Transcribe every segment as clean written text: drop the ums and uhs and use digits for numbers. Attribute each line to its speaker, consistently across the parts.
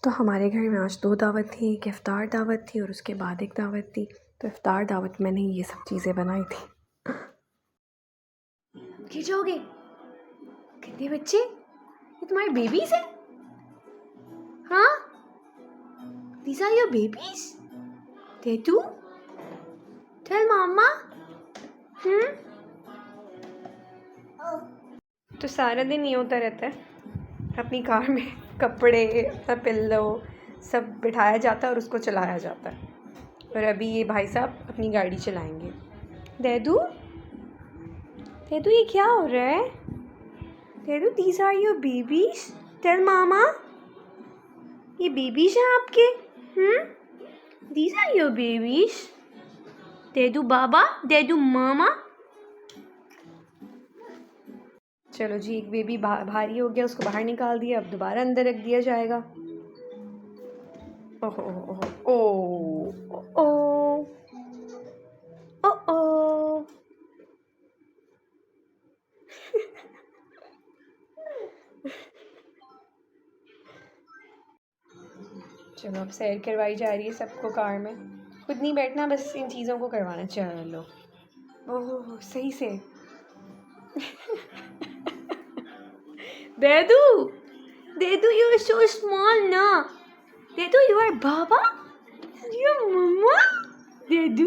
Speaker 1: तो हमारे घर में आज 2 दावत थी, एक इफ़्तार दावत थी और उसके बाद एक दावत थी। तो इफ़्तार दावत मैंने ये सब चीज़ें बनाई थी। खींचोगे कितने बच्चे? ये तुम्हारे बेबीज़ हैं? हाँ, these are your babies? Tetu? Tell mama. तो सारा दिन ये होता रहता है, अपनी कार में कपड़े, अपना पिल्लो सब बिठाया जाता है और उसको चलाया जाता है। और अभी ये भाई साहब अपनी गाड़ी चलाएंगे। देदू, देदू ये क्या हो रहा है? देदू, these are your babies? Tell mama. ये बेबीज हैं आपके? These are your babies? देदू बाबा, देदू मामा। चलो जी, एक बेबी भारी हो गया, उसको बाहर निकाल दिया, अब दोबारा अंदर रख दिया जाएगा। ओहो ओहो ओ ओ ओ चलो अब सैर करवाई जा रही है सबको कार में। खुद नहीं बैठना, बस इन चीज़ों को करवाना। चलो ओह सही से। Dedu, Dedu you are so small ना। देदू यू आर बाबा, यू आर मम्मा। देदू,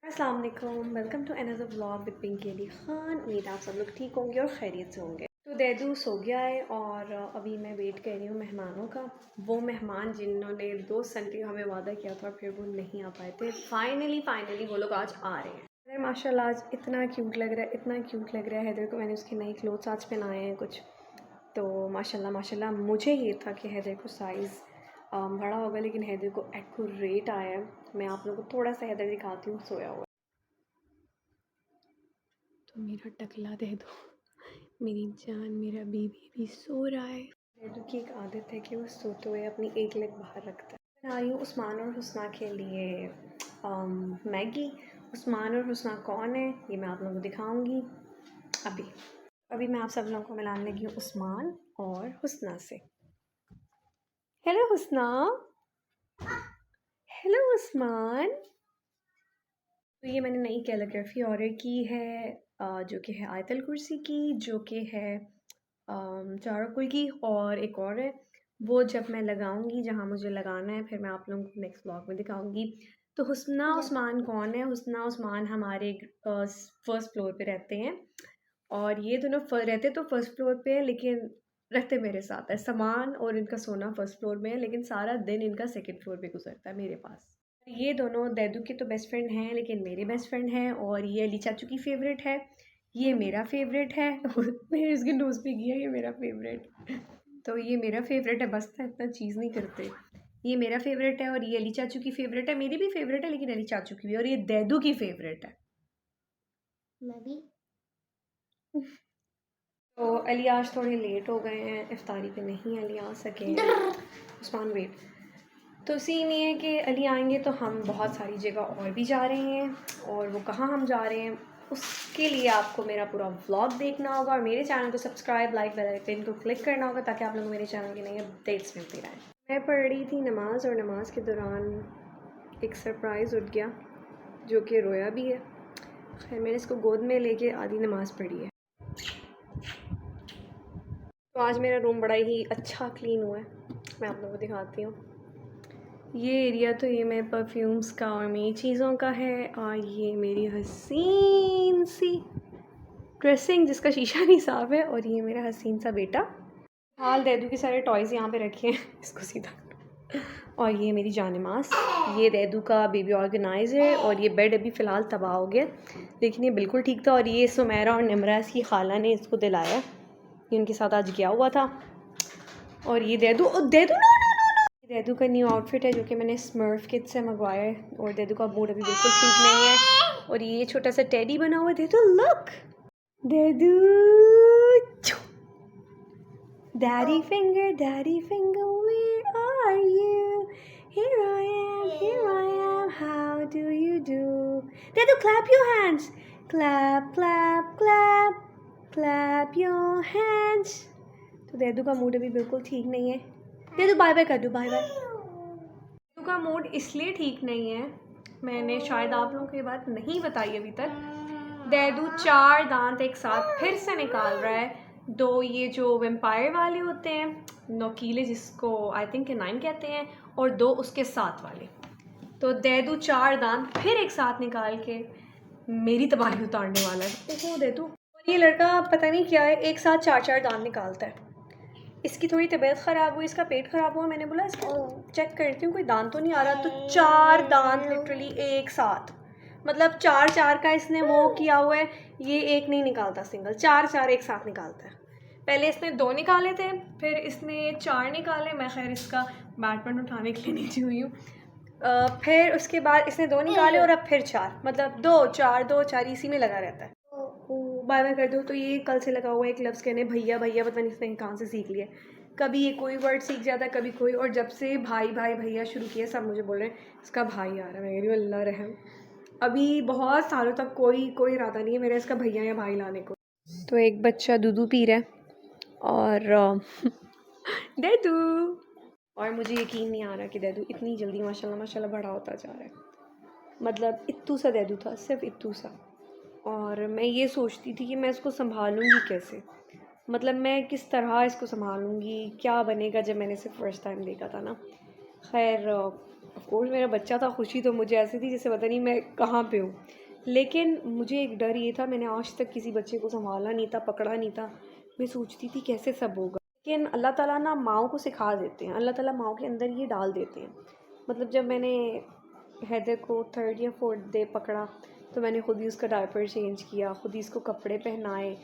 Speaker 1: अस्सलाम वालेकुम, welcome to another vlog with Pinky Ali Khan. उम्मीद आप सब लोग ठीक होंगे और खैरियत से होंगे। तो देदू सो गया है और अभी मैं वेट कर रही हूँ मेहमानों का। वो मेहमान जिन्होंने 2 संडे हमें वादा किया था फिर वो नहीं आ पाए थे, फाइनली वो लोग आज आ रहे हैं। अरे माशाल्लाह आज इतना क्यूट लग रहा है, इतना क्यूट लग रहा है। हैदर को मैंने उसके नए क्लोथ्स आज पहनाए हैं कुछ, तो माशाल्लाह मुझे ये था कि हैदर को साइज़ बड़ा होगा, लेकिन हैदर को एक्यूरेट आया है। मैं आप लोगों को थोड़ा सा हैदर दिखाती हूँ सोया हुआ। तो मेरा टकला दे दो, मेरी जान, मेरा बेबी भी सो रहा है। देदू की एक आदत है कि वो सोते हुए अपनी एक लेग बाहर रखता है। मैं आई हूँ उस्मान और हुस्ना के लिए मैगी। उस्मान और हुस्ना कौन है ये मैं आप लोगों को दिखाऊंगी अभी मैं आप सब लोगों को मिलाने लगी हूँ उस्मान और हुस्ना से। हेलो हुस्ना, हेलो उस्मान। तो ये मैंने नई कैलीग्राफी ऑर्डर की है, जो कि है आयतल कुर्सी की, जो कि है चारकुल की, और एक और है वो जब मैं लगाऊंगी जहाँ मुझे लगाना है फिर मैं आप लोगों को नेक्स्ट ब्लॉग में दिखाऊंगी। तो हुस्ना उस्मान कौन है? हुस्ना उस्मान हमारे फर्स्ट फ्लोर पे रहते हैं और ये दोनों रहते तो फर्स्ट फ्लोर पे है, लेकिन रहते मेरे साथ है। सामान और इनका सोना फर्स्ट फ्लोर में है, लेकिन सारा दिन इनका सेकंड फ्लोर पे गुजरता है मेरे पास। ये दोनों दैदू के तो बेस्ट फ्रेंड हैं, लेकिन मेरे बेस्ट फ्रेंड हैं। और ये अली चाचू की फेवरेट है, ये मेरा फेवरेट है। मैंने इसके नोज़ पे किया, ये मेरा फेवरेट। तो ये मेरा फेवरेट है, बस था इतना चीज़ नहीं करते। ये मेरा फेवरेट है और ये अली चाचू की फेवरेट है। मेरी भी फेवरेट है लेकिन अली चाचू की भी, और ये दैदू की फेवरेट है। मैं भी। तो अली आज थोड़े लेट हो गए हैं, इफ्तारी पे नहीं अली आ सके। उस्मान वेट। तो सीन ये है कि अली आएंगे तो हम बहुत सारी जगह और भी जा रहे हैं, और वो कहाँ हम जा रहे हैं उसके लिए आपको मेरा पूरा व्लॉग देखना होगा और मेरे चैनल को सब्सक्राइब, लाइक, बेल आइकन को क्लिक करना होगा ताकि आप लोगों को मेरे चैनल की नई अपडेट्स मिलती रहें। मैं पढ़ रही थी नमाज़ और नमाज के दौरान एक सरप्राइज़ उठ गया जो कि रोया भी है। खैर मैंने इसको गोद में लेके आधी नमाज़ पढ़ी है। तो आज मेरा रूम बड़ा ही अच्छा क्लीन हुआ है, मैं आप लोगों को दिखाती हूँ। ये एरिया तो ये मेरे परफ्यूम्स का और मेरी चीज़ों का है, और ये मेरी हसीन सी ड्रेसिंग जिसका शीशा नहीं साफ है, और ये मेरा हसीन सा बेटा। हाल दैदू के सारे टॉयज़ यहाँ पे रखे हैं, इसको सीधा। और ये मेरी जानिमाज़, ये दैदू का बेबी ऑर्गेनाइज़र है, और ये बेड अभी फ़िलहाल तबाह हो गया लेकिन ये बिल्कुल ठीक था। और ये सुमेरा और निमरा इसकी खाला ने इसको दिलाया, ये उनके साथ आज गया हुआ था। और ये दैदू दैदू का न्यू आउटफिट है जो कि मैंने स्मर्फ किट से मंगवाया है, और दैदू का मूड अभी बिल्कुल ठीक नहीं है। और ये छोटा सा टेडी बना हुआ है, Dedu look, Dedu daddy finger where are you, here I am how do you do. Dedu clap your hands, clap clap clap clap your hands. तो दैदू का मूड अभी बिल्कुल ठीक नहीं है, दे दो, बाय बाय कर दो, बाय बाय। दीदू का मूड इसलिए ठीक नहीं है, मैंने शायद आप लोगों को ये बात नहीं बताई अभी तक। दैदू 4 दांत एक साथ फिर से निकाल रहा है। 2 ये जो वेम्पायर वाले होते हैं, नोकीले, जिसको आई थिंक कैनाइन कहते हैं, और 2 उसके साथ वाले। तो दैदू 4 दांत फिर एक साथ निकाल के मेरी तबाही उतारने वाला है। ओहो दैदू। और ये लड़का पता नहीं क्या है, एक साथ 4-4 दांत निकालता है। इसकी थोड़ी तबीयत ख़राब हुई, इसका पेट ख़राब हुआ, मैंने बोला इसको चेक करती हूँ कोई दांत तो नहीं आ रहा। तो 4 दांत लिटरली एक साथ, मतलब 4-4 का इसने वो किया हुआ है। ये एक नहीं निकालता सिंगल, 4-4 एक साथ निकालता है। पहले इसने 2 निकाले थे, फिर इसने 4 निकाले। मैं खैर इसका बैटमैन उठाने के लिए नीचे हुई हूँ। फिर उसके बाद इसने 2 निकाले और अब फिर 4, मतलब 2-4 इसी में लगा रहता है। बाय बाय कर दो। तो ये कल से लगा हुआ है ग्लव्स कहने भैया भैया, पता नहीं इसने कहाँ से सीख लिया। कभी ये कोई वर्ड सीख जाता है, कभी कोई। और जब से भाई भाई भैया शुरू किया, सब मुझे बोल रहे हैं इसका भाई आ रहा है। मैं कह रही हूँ अल्लाह रहम, अभी बहुत सालों तक कोई इरादा नहीं है मेरा इसका भैया या भाई लाने को। तो एक बच्चा दूध पी रहा है और दैदू, और मुझे यकीन नहीं आ रहा कि दैदू इतनी जल्दी माशाल्लाह माशाल्लाह बड़ा होता जा रहा है। मतलब इत्तू सा दैदू था, सिर्फ इत्तू सा। और मैं ये सोचती थी कि मैं इसको संभालूंगी कैसे, मतलब मैं किस तरह इसको संभालूंगी, क्या बनेगा। जब मैंने इसे फ़र्स्ट टाइम देखा था ना, खैर ऑफ कोर्स मेरा बच्चा था, खुशी तो मुझे ऐसी थी जैसे पता नहीं मैं कहाँ पे हूँ। लेकिन मुझे एक डर ये था, मैंने आज तक किसी बच्चे को संभाला नहीं था, पकड़ा नहीं था। मैं सोचती थी कैसे सब होगा। लेकिन अल्लाह ताला ना माओ को सिखा देते हैं, अल्लाह ताला माओ के अंदर ये डाल देते हैं। मतलब जब मैंने हैदर को 3rd या 4th डे पकड़ा, तो मैंने ख़ुद ही उसका डायपर चेंज किया, ख़ुद ही इसको कपड़े पहनाए।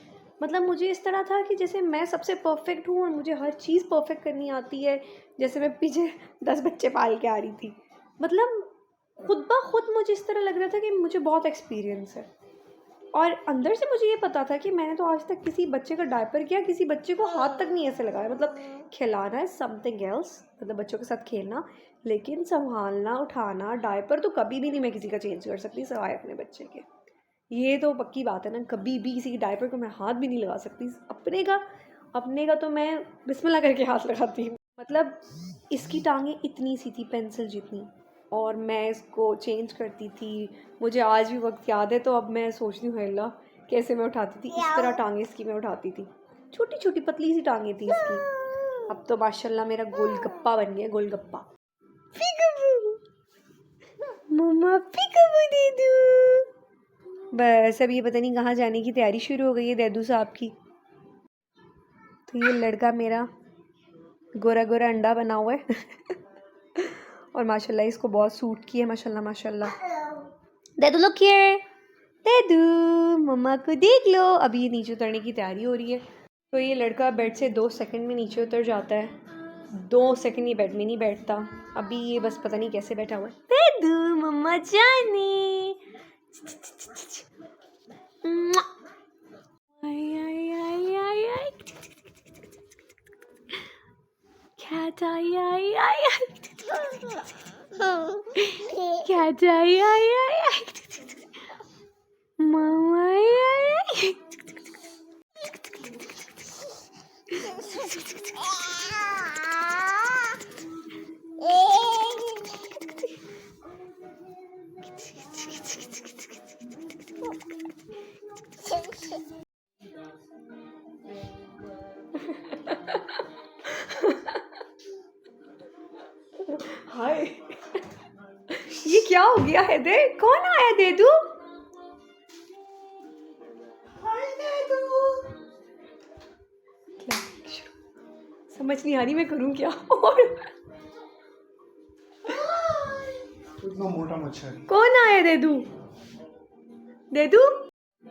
Speaker 1: मतलब मुझे इस तरह था कि जैसे मैं सबसे परफेक्ट हूँ और मुझे हर चीज़ परफेक्ट करनी आती है, जैसे मैं पीछे 10 बच्चे पाल के आ रही थी। मतलब खुद ब खुद मुझे इस तरह लग रहा था कि मुझे बहुत एक्सपीरियंस है। और अंदर से मुझे ये पता था कि मैंने तो आज तक किसी बच्चे का डायपर किया, किसी बच्चे को हाथ तक नहीं ऐसे लगाया। मतलब खिलाना है समथिंग एल्स, मतलब बच्चों के साथ खेलना, लेकिन संभालना, उठाना, डायपर तो कभी भी नहीं मैं किसी का चेंज कर सकती सिवाय अपने बच्चे के। ये तो पक्की बात है ना, कभी भी किसी के डायपर को मैं हाथ भी नहीं लगा सकती। अपने का तो मैं बिस्मिल्लाह करके हाथ लगाती हूँ। मतलब इसकी टांगें इतनी सी थी, पेंसिल जितनी, और मैं इसको चेंज करती थी। मुझे आज भी वक्त याद है, तो अब मैं सोचती हूँ अल्लाह कैसे मैं उठाती थी। इस तरह टांगें इसकी मैं उठाती थी, छोटी छोटी पतली सी टांगें थी इसकी। अब तो माशाल्लाह मेरा गोलगप्पा बन गया, गोलगप्पा। पीकबू मम्मा, पीकबू दे दो। बस अब ये पता नहीं कहाँ जाने की तैयारी शुरू हो गई है दैदू साहब की। तो ये लड़का मेरा गोरा गोरा अंडा बना हुआ है और माशाल्लाह इसको बहुत सूट किया, माशाल्लाह माशाल्लाह। दैदू लुक हियर, दैदू मम्मा को देख लो। अभी ये नीचे उतरने की तैयारी हो रही है। तो ये लड़का बेड से 2 सेकंड में नीचे उतर जाता है। 2 सेकंड ये बेड में नहीं बैठता। अभी ये बस पता नहीं कैसे बैठा हुआ है। दैदू मम्मा जानी, आई आई आई आई आई, cat आई आई आई आई, cat आई आई आई आई, mama आई आई आई। हाय, ये क्या हो गया है? दे कौन आया? दे दू, क्या समझ नहीं आ रही मैं करूं क्या। और
Speaker 2: इतना मोटा मच्छर
Speaker 1: कौन आया? दे दू, दे दू,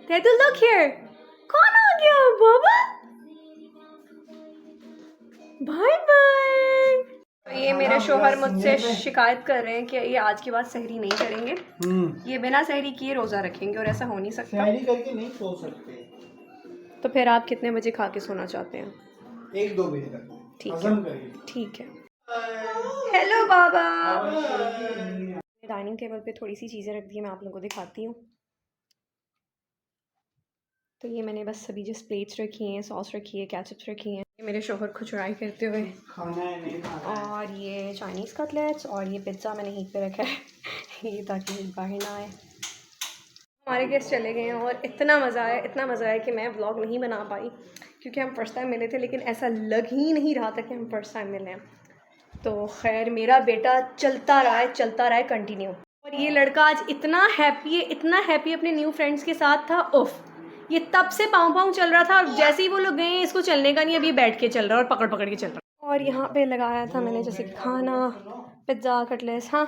Speaker 1: दे दू, लुक हियर, कौन आ गया? बाबा, बाय बाय। तो ये मेरे शोहर मुझसे शिकायत कर रहे हैं कि ये आज के बाद सहरी नहीं करेंगे, ये बिना सहरी किए रोज़ा रखेंगे, और ऐसा हो नहीं सकता।
Speaker 2: सहरी करके नहीं सो सकते।
Speaker 1: तो फिर आप कितने बजे खा के सोना चाहते हैं?
Speaker 2: 1-2 बजे तक।
Speaker 1: ठीक
Speaker 2: हजम
Speaker 1: है,
Speaker 2: करिए।
Speaker 1: ठीक है। हेलो बाबा। डाइनिंग टेबल पे थोड़ी सी चीज़ें रख दी हैं, मैं आप लोगों को दिखाती हूँ। तो ये मैंने बस सभी जिस प्लेट्स रखी हैं, सॉस रखी है, केचप्स रखी हैं, मेरे शोहर को चुराई करते हुए।
Speaker 2: खाना है नहीं खाना है।
Speaker 1: और ये चाइनीज़ कटलेट्स और ये पिज़्ज़ा मैंने हीट पे रखा है ये ताकि हीट बाहर ना आए। हमारे गेस्ट चले गए हैं और इतना मज़ा आया कि मैं व्लॉग नहीं बना पाई क्योंकि हम फ़र्स्ट टाइम मिले थे, लेकिन ऐसा लग ही नहीं रहा था कि हम फ़र्स्ट टाइम मिले हैं। तो खैर मेरा बेटा चलता रहा है कंटिन्यू। और ये लड़का आज इतना हैप्पी अपने न्यू फ्रेंड्स के साथ था। उफ, ये तब से पाँव चल रहा था और जैसे ही वो लोग गए इसको चलने का नहीं, अभी बैठ के चल रहा है और पकड़ पकड़ के चल रहा है। और यहाँ पे लगाया था मैंने जैसे कि खाना, पिज़्ज़ा, कटलेट्स। हाँ,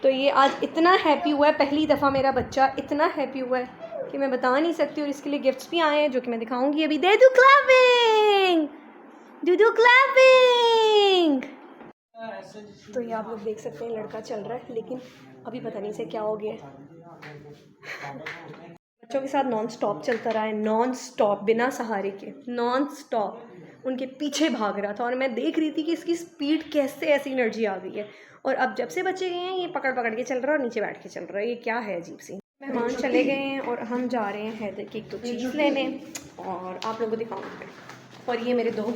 Speaker 1: तो ये आज इतना हैप्पी हुआ है, पहली दफ़ा मेरा बच्चा इतना हैप्पी हुआ है कि मैं बता नहीं सकती। और इसके लिए गिफ्ट्स भी आए हैं जो कि मैं दिखाऊंगी अभी। दे दू क्लैपिंग, डू क्लैपिंग। तो ये आप लोग देख सकते हैं लड़का चल रहा है, लेकिन अभी पता नहीं से क्या हो गया है। बच्चों के साथ नॉन स्टॉप चलता रहा है, नॉन स्टॉप, बिना सहारे के, नॉन स्टॉप उनके पीछे भाग रहा था। और मैं देख रही थी कि इसकी स्पीड कैसे ऐसी एनर्जी आ गई है। और अब जब से बच्चे गए हैं ये पकड़ पकड़ के चल रहा है और नीचे बैठ के चल रहा है। ये क्या है अजीब सी। मेहमान चले गए हैं और हम जा रहे हैं हैदर की एक तो चीज़ लेने और आप लोगों को दिखाऊंगे। और ये मेरे 2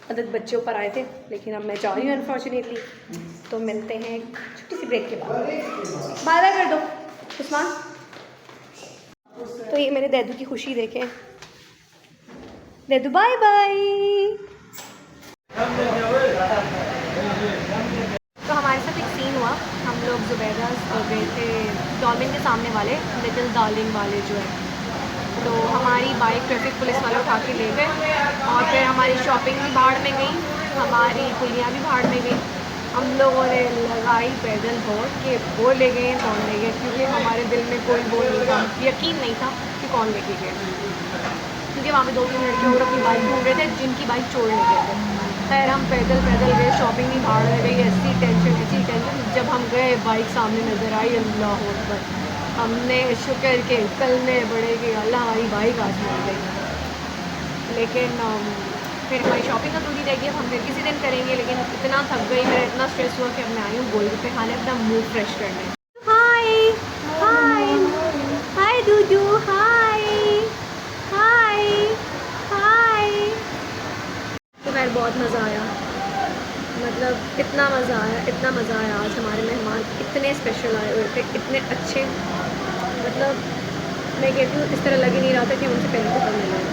Speaker 1: अदद बच्चे ऊपर आए थे, लेकिन अब मैं जा रही हूँ अनफॉर्चुनेटली। तो मिलते हैं एक छोटी सी ब्रेक के बाद। बाय बाय कर दो उस्मान। तो ये मेरे दैदू की खुशी देखें। दैदू बाय बाय। तो हमारे साथ एक सीन हुआ। हम लोग ज़ुबैदा गए थे डॉल्फिन के सामने वाले लिटिल डार्लिंग वाले जो है। तो हमारी बाइक ट्रैफिक पुलिस वाले उठा के ले गए और फिर हमारी शॉपिंग भी भाड़ में गई, हमारी पुलियाँ भी भाड़ में गई। हम लोगों ने लगाई पैदल दौड़ के वो ले गए कौन ले गए, क्योंकि हमारे दिल में कोई वो नहीं था, यकीन नहीं था कि कौन लेके गए, क्योंकि वहाँ पे 2-3 लड़के और अपनी बाइक ढूंढ रहे थे जिनकी बाइक चोर ले गए थे। खैर हम पैदल गए, शॉपिंग भी भाड़ में गई। ऐसी टेंशन। जब हम गए बाइक सामने नज़र आई, अल्लाह अकबर, हमने शुक्र के कलमे बड़े कि अल्लाह हमारी बाइक आज मिल गई। लेकिन फिर हमारी शॉपिंग तो दूरी रह गई। हम फिर किसी दिन करेंगे, लेकिन इतना थक गई, मेरा इतना स्ट्रेस हुआ कि अब मैं आई हूँ गोलगप्पे खाने, अपना मूड फ्रेश करने। हाय हाय हाय दूदू, हाय हाय हाय। तो खैर बहुत मज़ा आया, मतलब इतना मज़ा आया। आज हमारे मेहमान इतने स्पेशल आए हुए थे, इतने अच्छे, मतलब मैं कहती हूँ इस तरह लग ही नहीं रहा था कि हम उनसे पहले दफ़ा मिले हैं।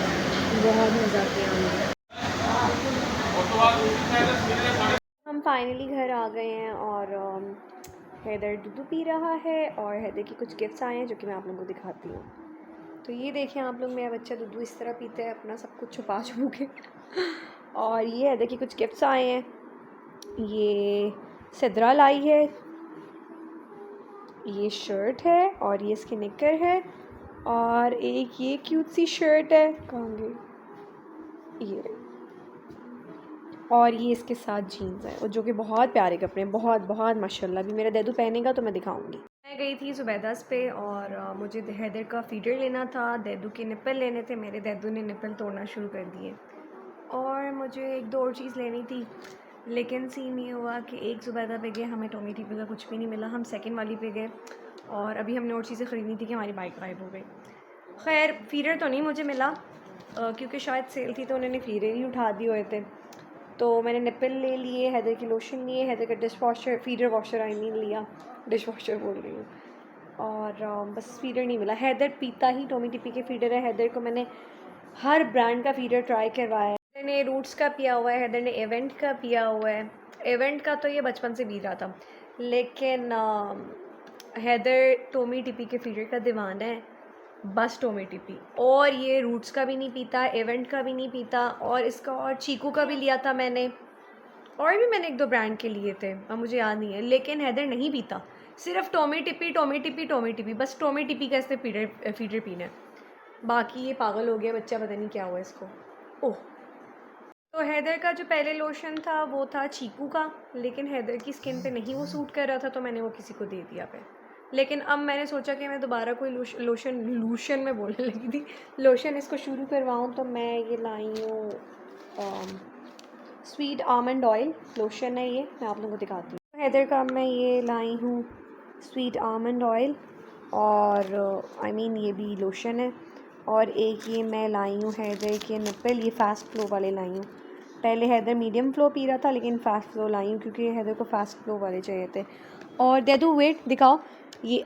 Speaker 1: बहुत मज़ा किया हमने। हम फाइनली घर आ गए हैं और हैदर दूध पी रहा है और हैदर की कुछ गिफ्ट्स आए हैं जो कि मैं आप लोगों को दिखाती हूँ। तो ये देखें आप लोग, मेरा बच्चा दूध इस तरह पीता है अपना सब कुछ छुपा के। और ये हैदर की कुछ गिफ्ट्स आए हैं। ये सिद्रा लाई है, ये शर्ट है और ये इसकी निकर है, और एक ये क्यूट सी शर्ट है, कहाँ गई ये, और ये इसके साथ जीन्स है, और जो कि बहुत प्यारे कपड़े हैं, बहुत बहुत माशाल्लाह। भी मेरा दैदू पहनेगा तो मैं दिखाऊंगी। मैं गई थी ज़ुबैदास पे और मुझे हैदर का फीडर लेना था, दैदू के निप्पल लेने थे। मेरे दैदू ने निप्पल तोड़ना शुरू कर दिए और मुझे 1-2 और चीज़ लेनी थी, लेकिन सीन ये हुआ कि एक ज़ुबैदा पे गए, हमें टॉमी टीपी का कुछ भी नहीं मिला। हम सेकंड वाली पे गए और अभी हमने और चीज़ें ख़रीदनी थी कि हमारी बाइक गायब हो गई। खैर फीडर तो नहीं मुझे मिला क्योंकि शायद सेल थी तो उन्होंने फीडर ही उठा दिए हुए थे। तो मैंने निप्पल ले लिए, हैदर की लोशन लिए, हैदर का dish washer, feeder washer I mean लिया, डिश वॉशर बोल रही हूँ। और बस फीडर नहीं मिला। हैदर पीता ही टॉमी टिपी के फीडर है। हैदर को मैंने हर ब्रांड का फीडर ट्राई करवाया है। हैदर ने रूट्स का पिया हुआ है, हैदर ने इवेंट का पिया हुआ है। इवेंट का तो ये बचपन से पी रहा था, लेकिन हैदर टॉमी टिपी के फीडर का दीवाना है, बस टॉमी टिपी। और ये रूट्स का भी नहीं पीता, इवेंट का भी नहीं पीता, और इसका और चीकू का भी लिया था मैंने, और भी मैंने 1-2 ब्रांड के लिए थे, अब मुझे याद नहीं है। लेकिन हैदर नहीं पीता, सिर्फ टॉमी टिपी, बस टॉमी टिपी का इसने फीडर पीना है। बाकी ये पागल हो गया बच्चा, पता नहीं क्या हुआ इसको। ओह, तो हैदर का जो पहले लोशन था वो था चीकू का, लेकिन हैदर की स्किन पे नहीं वो सूट कर रहा था, तो मैंने वो किसी को दे दिया पे। लेकिन अब मैंने सोचा कि मैं दोबारा कोई लोशन में बोलने लगी थी, लोशन इसको शुरू करवाऊँ, तो मैं ये लाई हूँ स्वीट आमंड ऑयल लोशन है, ये मैं आप लोगों को दिखाती हूँ। तो हैदर का मैं ये लाई हूँ स्वीट आमंड ऑयल, और आई मीन ये भी लोशन है। और एक ये मैं लाई हूँ हैदर के निप्पल, ये फास्ट फ्लो वाले लाई हूँ। पहले हैदर मीडियम फ्लो पी रहा था, लेकिन फ़ास्ट फ्लो लाई हूँ क्योंकि हैदर को फ़ास्ट फ्लो वाले चाहिए थे। और डेडू वेट दिखाओ, ये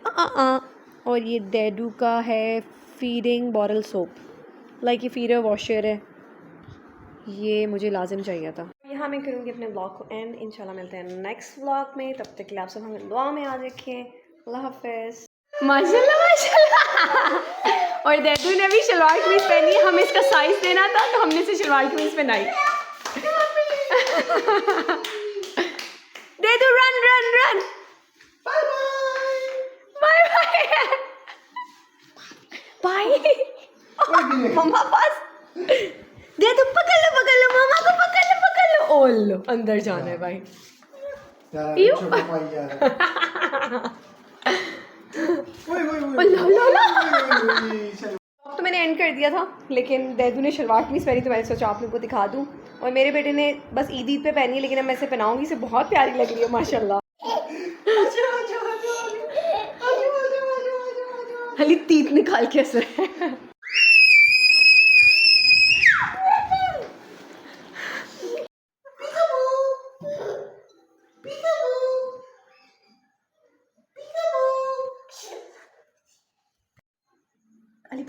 Speaker 1: और ये डेडू का है फीडिंग बॉटल सोप, लाइक ये फीडर वॉशर है, ये मुझे लाजिम चाहिए था। यहाँ मैं करूँगी अपने ब्लॉग को एंड, इंशाल्लाह मिलते हैं नेक्स्ट ब्लॉग में। तब तक के लिए आप सब हमें दुआ में याद रखें। अल्लाह हाफ़िज़। माशाल्लाह माशाल्लाह। और देदू ने भी शलवार कमीज पहनी, हमें इसका साइज देना था तो हमने इसे शलवार कमीज पहनाई। Dedu run run run, bye bye bye. Mamma पास देदू, पकड़ लो मामा को, पकड़ लो। ओलो अंदर जाना है भाई। तो मैंने एंड कर दिया था, लेकिन देदू ने शलवार कमीज पहनी तो मैंने सोचा आप लोगों को दिखा दूं। और मेरे बेटे ने बस ईद ईद पे पहनी है, लेकिन अब मैं इसे पहनाऊंगी, इसे बहुत प्यारी लग रही है माशाल्लाह। हली तीत निकाल के असर है। अली